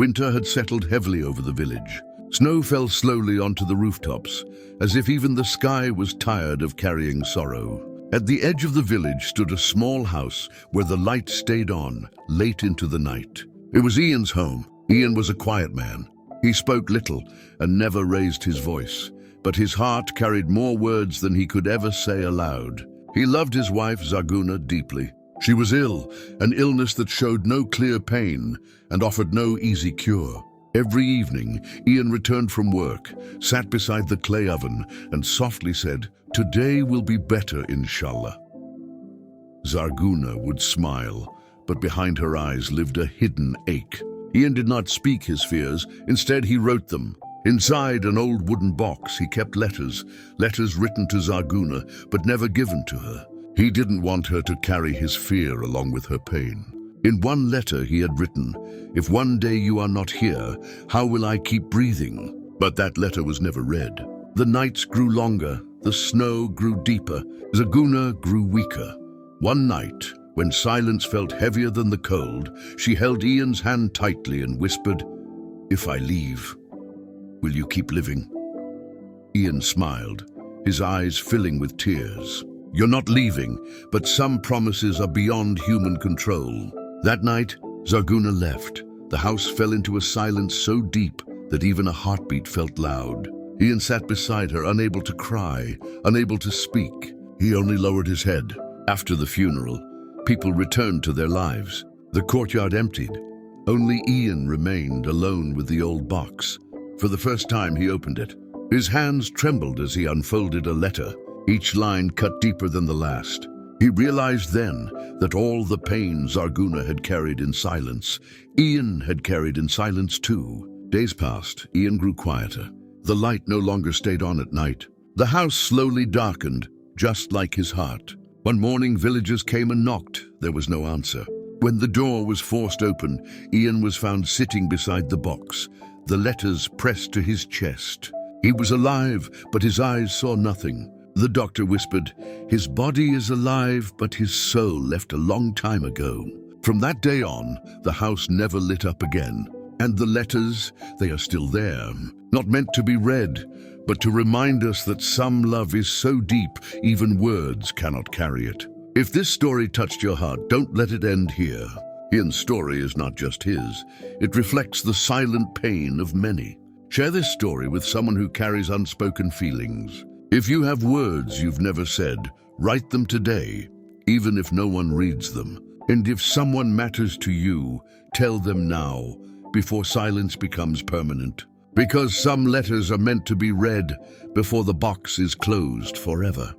Winter had settled heavily over the village. Snow fell slowly onto the rooftops, as if even the sky was tired of carrying sorrow. At the edge of the village stood a small house where the light stayed on late into the night. It was Ian's home. Ian was a quiet man. He spoke little and never raised his voice, but his heart carried more words than he could ever say aloud. He loved his wife, Zarguna, deeply. She was ill, an illness that showed no clear pain and offered no easy cure. Every evening, Ian returned from work, sat beside the clay oven, and softly said, "Today will be better, inshallah." Zarguna would smile, but behind her eyes lived a hidden ache. Ian did not speak his fears. Instead, he wrote them. Inside an old wooden box, he kept letters written to Zarguna, but never given to her. He didn't want her to carry his fear along with her pain. In one letter he had written, "If one day you are not here, how will I keep breathing?" But that letter was never read. The nights grew longer, the snow grew deeper, Zarguna grew weaker. One night, when silence felt heavier than the cold, she held Ian's hand tightly and whispered, "If I leave, will you keep living?" Ian smiled, his eyes filling with tears. "You're not leaving, but some promises are beyond human control." That night, Zarguna left. The house fell into a silence so deep that even a heartbeat felt loud. Ian sat beside her, unable to cry, unable to speak. He only lowered his head. After the funeral, people returned to their lives. The courtyard emptied. Only Ian remained alone with the old box. For the first time, he opened it. His hands trembled as he unfolded a letter, each line cut deeper than the last. He realized then that all the pain Zarguna had carried in silence, Ian had carried in silence too. Days passed. Ian grew quieter. The light no longer stayed on at night. The house slowly darkened, just like his heart. One morning, villagers came and knocked. There was no answer. When the door was forced open, Ian was found sitting beside the box, the letters pressed to his chest. He was alive, but his eyes saw nothing. The doctor whispered, "His body is alive, but his soul left a long time ago." From that day on, the house never lit up again. And the letters, they are still there, not meant to be read, but to remind us that some love is so deep, even words cannot carry it. If this story touched your heart, don't let it end here. Ian's story is not just his. It reflects the silent pain of many. Share this story with someone who carries unspoken feelings. If you have words you've never said, write them today, even if no one reads them. And if someone matters to you, tell them now, before silence becomes permanent. Because some letters are meant to be read before the box is closed forever.